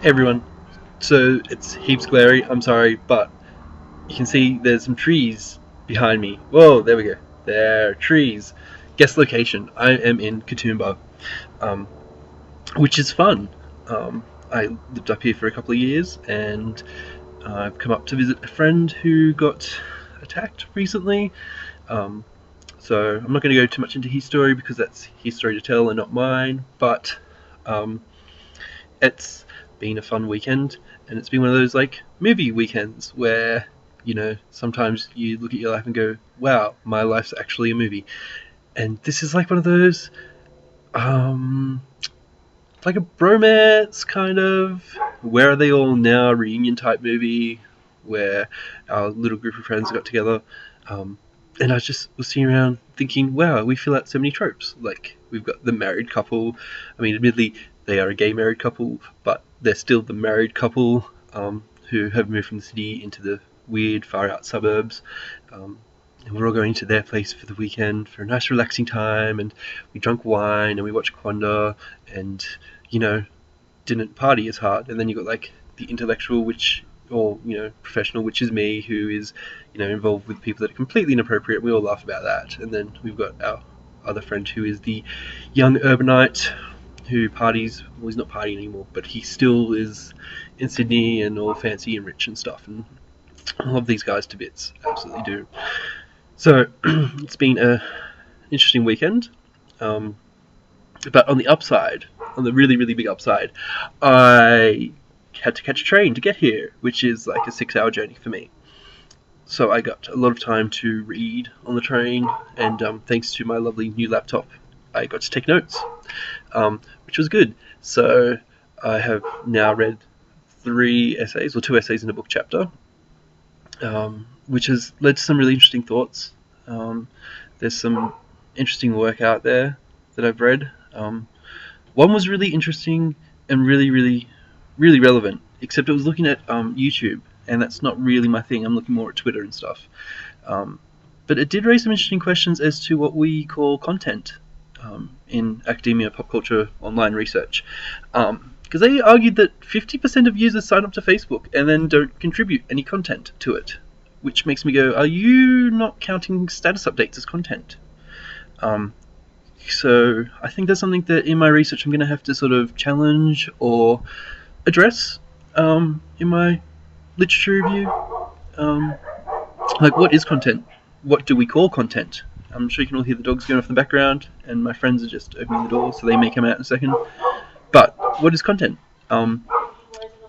Everyone. So it's heaps glary, I'm sorry, but you can see there's some trees behind me. Whoa, there we go. There are trees. Guess location. I am in Katoomba, um, which is fun. I lived up here for a couple of years, and I've come up to visit a friend who got attacked recently. Um, so I'm not going to go too much into his story because that's his story to tell and not mine. But um, it's been a fun weekend, and it's been one of those like movie weekends where sometimes you look at your life and go, "Wow, my life's actually a movie." And this is like one of those, um, like a bromance kind of Where Are They All Now reunion type movie where our little group of friends got together. And I just was sitting around thinking, wow, we fill out so many tropes. Like, we've got the married couple. I mean, admittedly, they are a gay married couple, but they're still the married couple who have moved from the city into the weird, far out suburbs. Um, and we're all going to their place for the weekend for a nice, relaxing time. And we drank wine and we watched Quanda and, you know, didn't party as hard. And then you got like the intellectual, which or professional, which is me, who is involved with people that are completely inappropriate. We all laugh about that. And then we've got our other friend who is the young urbanite who parties. Well, he's not partying anymore, but he still is in Sydney and all fancy and rich and stuff. And I love these guys to bits, absolutely do. So it's been a interesting weekend. But on the upside, on the really, really big upside, I had to catch a train to get here, which is like a 6-hour journey for me. So I got a lot of time to read on the train, and thanks to my lovely new laptop, I got to take notes, which was good. So I have now read 3 essays, or 2 essays in a book chapter, which has led to some really interesting thoughts. There's some interesting work out there that I've read. One was really interesting and really, really, really relevant, except it was looking at YouTube, and that's not really my thing. I'm looking more at Twitter and stuff. But it did raise some interesting questions as to what we call content in academia, pop culture, online research. Because they argued that 50% of users sign up to Facebook and then don't contribute any content to it, which makes me go, are you not counting status updates as content? So I think that's something that in my research I'm going to have to sort of challenge or address in my literature review. Like, what is content? What do we call content? I'm sure you can all hear the dogs going off in the background, and my friends are just opening the door, so they may come out in a second. But what is content?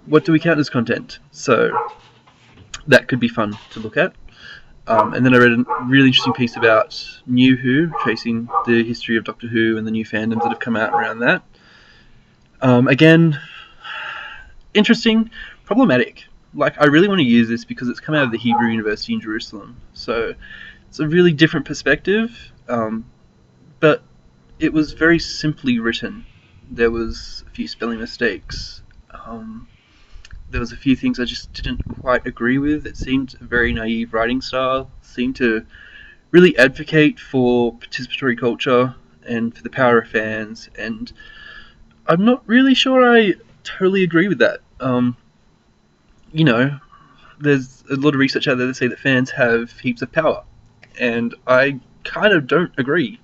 What do we count as content? So that could be fun to look at. And then I read a really interesting piece about New Who, tracing the history of Doctor Who and the new fandoms that have come out around that. Again, interesting, problematic. Like, I really want to use this because it's come out of the Hebrew University in Jerusalem. So it's a really different perspective, but it was very simply written. There was a few spelling mistakes. There was a few things I just didn't quite agree with. It seemed a very naive writing style. It seemed to really advocate for participatory culture and for the power of fans, and I'm not really sure I totally agree with that. There's a lot of research out there that say that fans have heaps of power, and I kind of don't agree.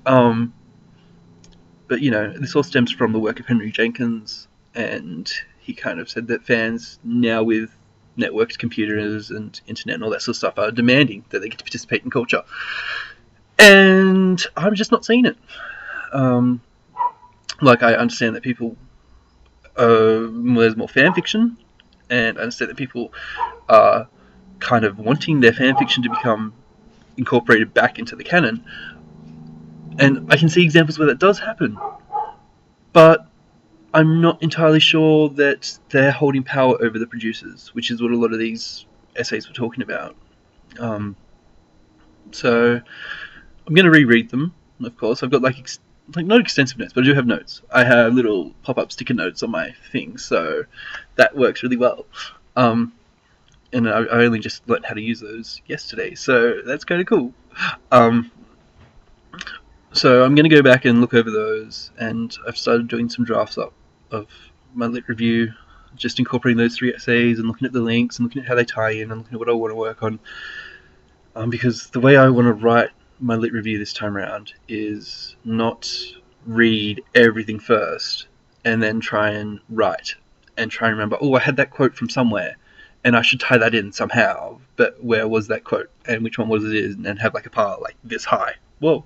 But this all stems from the work of Henry Jenkins, and he kind of said that fans now with networked computers and internet and all that sort of stuff are demanding that they get to participate in culture. And I'm just not seeing it. Like, I understand that people, there's more fan fiction, and I understand that people are kind of wanting their fan fiction to become incorporated back into the canon. And I can see examples where that does happen. But I'm not entirely sure that they're holding power over the producers, which is what a lot of these essays were talking about. So I'm going to reread them, of course. I've got like not extensive notes, but I do have notes. I have little pop-up sticker notes on my thing, so that works really well. And I only just learned how to use those yesterday, so that's kind of cool. So I'm going to go back and look over those, and I've started doing some drafts up of my lit review, just incorporating those 3 essays and looking at the links and looking at how they tie in and looking at what I want to work on. Because the way I want to write my lit review this time around is not read everything first and then try and write and try and remember, oh, I had that quote from somewhere and I should tie that in somehow, but where was that quote and which one was it, and have like a pile like this high, whoa,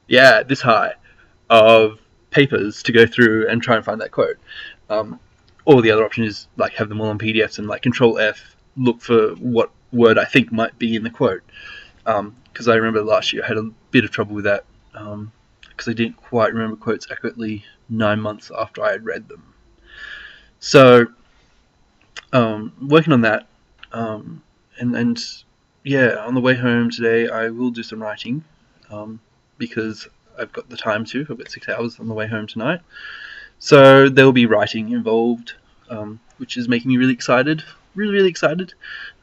yeah, this high of papers to go through and try and find that quote. Or the other option is like have them all on PDFs and like Control F, look for what word I think might be in the quote. Because I remember last year I had a bit of trouble with that because I didn't quite remember quotes accurately 9 months after I had read them. So working on that, and yeah, on the way home today I will do some writing because I've got the time to. I've got 6 hours on the way home tonight. So there will be writing involved, which is making me really excited. Really excited.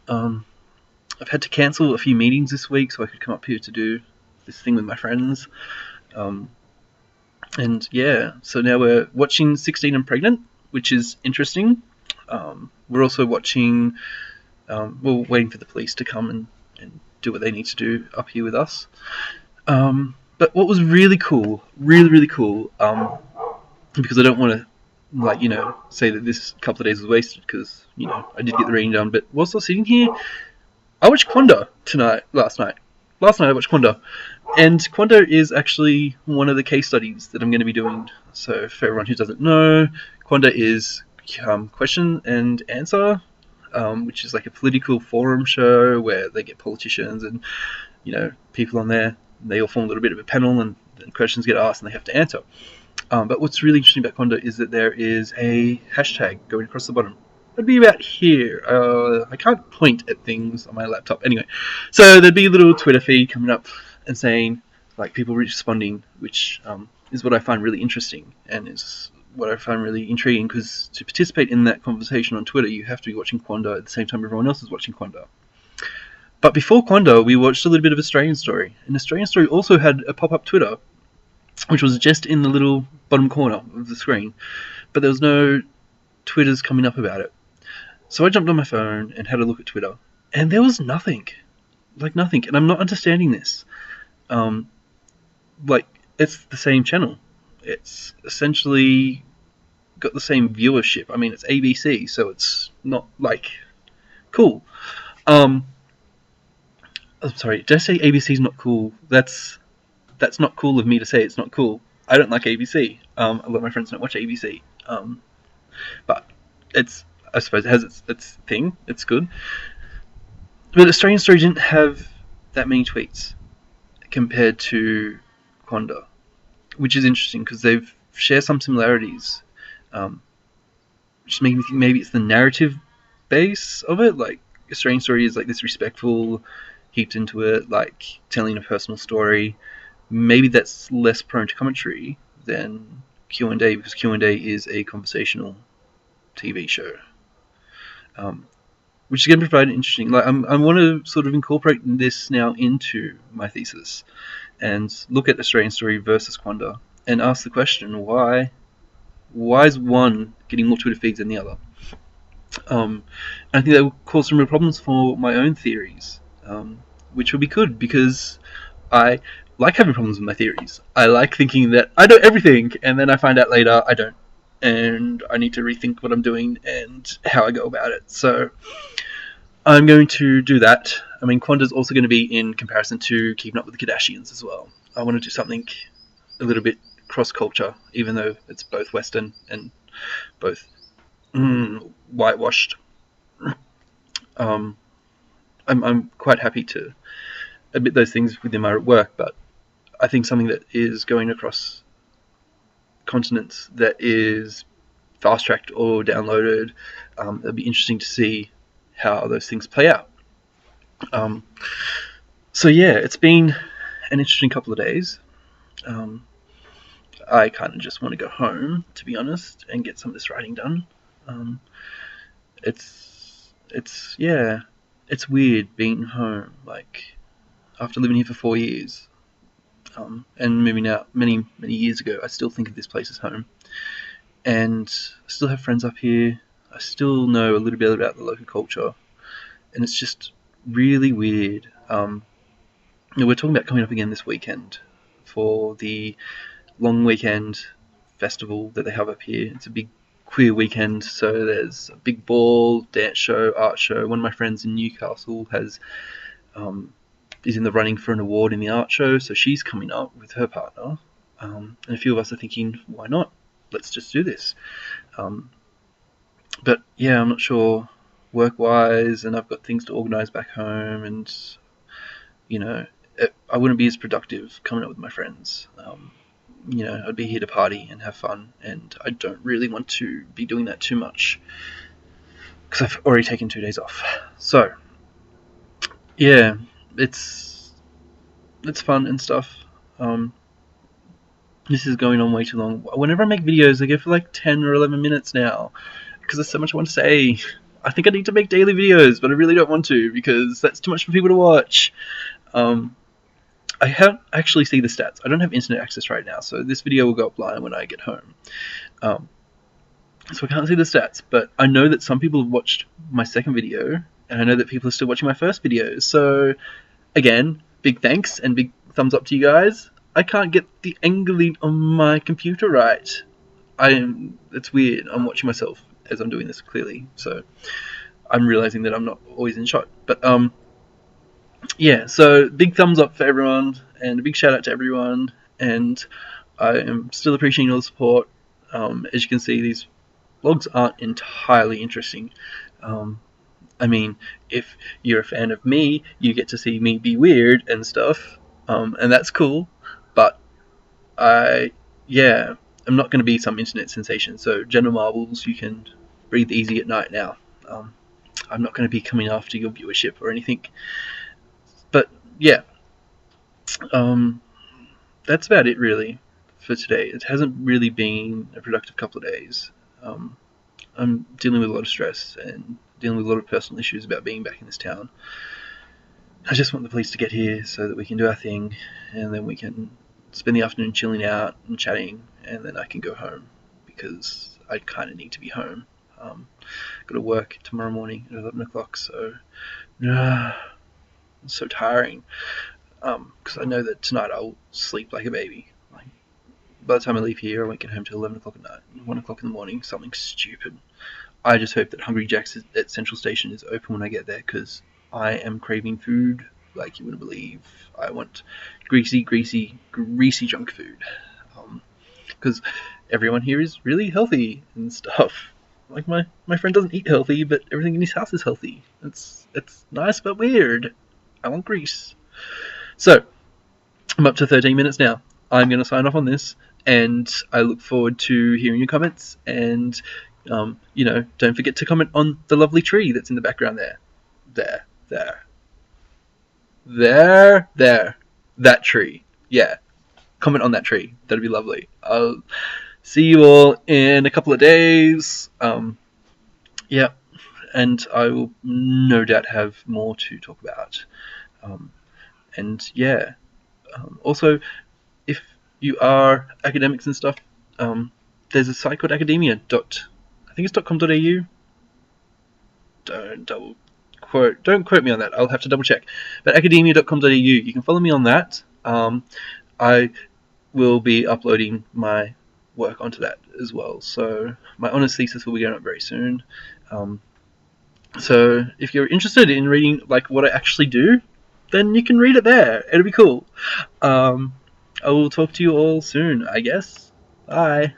I've had to cancel a few meetings this week so I could come up here to do this thing with my friends. And yeah, so now we're watching 16 and Pregnant, which is interesting. We're also watching, we're waiting for the police to come and do what they need to do up here with us. But what was really cool, really cool, because I don't want to, say that this couple of days was wasted, because, I did get the reading done, but whilst I was sitting here, I watched Quanda last night. Last night I watched Quanda. And Quanda is actually one of the case studies that I'm going to be doing. So for everyone who doesn't know, Quanda is question and answer, which is like a political forum show where they get politicians and, people on there. They all form a little bit of a panel and then questions get asked and they have to answer. But what's really interesting about Quanda is that there is a hashtag going across the bottom. It'd be about here. I can't point at things on my laptop. Anyway, so there'd be a little Twitter feed coming up and saying, like, people responding, which is what I find really interesting and is what I find really intriguing, because to participate in that conversation on Twitter, you have to be watching Quanda at the same time everyone else is watching Quanda. But before Quanda, we watched a little bit of Australian Story. And Australian Story also had a pop-up Twitter, which was just in the little bottom corner of the screen. But there was no Twitters coming up about it. So I jumped on my phone and had a look at Twitter, and there was nothing. Like, nothing. And I'm not understanding this. It's the same channel. It's essentially got the same viewership. I mean, it's ABC, so it's not, like, cool. I'm sorry, did I say ABC's not cool? That's not cool of me to say it's not cool. I don't like ABC. A lot of my friends don't watch ABC. But I suppose it has its thing. It's good. But Australian Story didn't have that many tweets compared to Quanda, which is interesting because they've shared some similarities, which makes me think maybe it's the narrative base of it. Like, Australian Story is like this respectful, heaped into it, like telling a personal story. Maybe that's less prone to commentary than Q&A, because Q&A is a conversational TV show, which is going to provide an interesting. Like, I want to sort of incorporate this now into my thesis and look at Australian Story versus Quanda and ask the question: why is one getting more Twitter feeds than the other? I think that will cause some real problems for my own theories, which will be good because I like having problems with my theories. I like thinking that I know everything, and then I find out later I don't, and I need to rethink what I'm doing and how I go about it. So I'm going to do that. I mean, Quanda's also going to be in comparison to Keeping Up with the Kardashians as well. I want to do something a little bit cross-culture, even though it's both Western and both whitewashed. I'm quite happy to admit those things within my work, but I think something that is going across continents that is fast-tracked or downloaded, it'll be interesting to see how those things play out. So yeah, it's been an interesting couple of days. I kind of just want to go home, to be honest, and get some of this writing done. It's weird being home, like, after living here for 4 years, and moving out many years ago. I still think of this place as home, and I still have friends up here. I still know a little bit about the local culture, and it's just really weird. We're talking about coming up again this weekend for the long weekend festival that they have up here. It's a big queer weekend, so there's a big ball, dance show, art show. One of my friends in Newcastle is in the running for an award in the art show, so she's coming up with her partner. And a few of us are thinking, why not? Let's just do this. But yeah, I'm not sure work-wise, and I've got things to organise back home, and I wouldn't be as productive coming up with my friends. I'd be here to party and have fun, and I don't really want to be doing that too much because I've already taken 2 days off. So yeah, it's fun and stuff. This is going on way too long. Whenever I make videos, they go for like 10 or 11 minutes now because there's so much I want to say. I think I need to make daily videos, but I really don't want to because that's too much for people to watch. I haven't actually seen the stats. I don't have internet access right now, so this video will go up live when I get home. So I can't see the stats, but I know that some people have watched my second video, and I know that people are still watching my first video. So, again, big thanks and big thumbs up to you guys. I can't get the angling on my computer right. It's weird. I'm watching myself as I'm doing this, clearly. So, I'm realizing that I'm not always in shot. But, yeah, so big thumbs up for everyone, and a big shout out to everyone, and I am still appreciating all the support. As you can see, these vlogs aren't entirely interesting. I mean, if you're a fan of me, you get to see me be weird and stuff, and that's cool, but I'm not going to be some internet sensation, so General Marbles, you can breathe easy at night now. I'm not going to be coming after your viewership or anything. But yeah, that's about it really for today. It hasn't really been a productive couple of days. I'm dealing with a lot of stress and dealing with a lot of personal issues about being back in this town. I just want the police to get here so that we can do our thing, and then we can spend the afternoon chilling out and chatting, and then I can go home because I kind of need to be home. Got to work tomorrow morning at 11 o'clock, so it's so tiring, because I know that tonight I'll sleep like a baby. Like, by the time I leave here, I won't get home till 11 o'clock at night, 1 o'clock in the morning, something stupid. I just hope that Hungry Jack's at Central Station is open when I get there, because I am craving food like you wouldn't believe. I want greasy junk food, because everyone here is really healthy and stuff. Like my friend doesn't eat healthy, but everything in his house is healthy. It's nice but weird. I want grease. So, I'm up to 13 minutes now. I'm going to sign off on this, and I look forward to hearing your comments, and, don't forget to comment on the lovely tree that's in the background there. There. That tree. Yeah. Comment on that tree. That'd be lovely. I'll see you all in a couple of days. Yeah. And I will no doubt have more to talk about. And yeah, also, if you are academics and stuff, there's a site called academia. I think it's .com.au. Don't quote me on that. I'll have to double check. But academia.com.au. You can follow me on that. I will be uploading my work onto that as well. So my honours thesis will be going up very soon. So if you're interested in reading like what I actually do, then you can read it there. It'll be cool. I will talk to you all soon, I guess. Bye.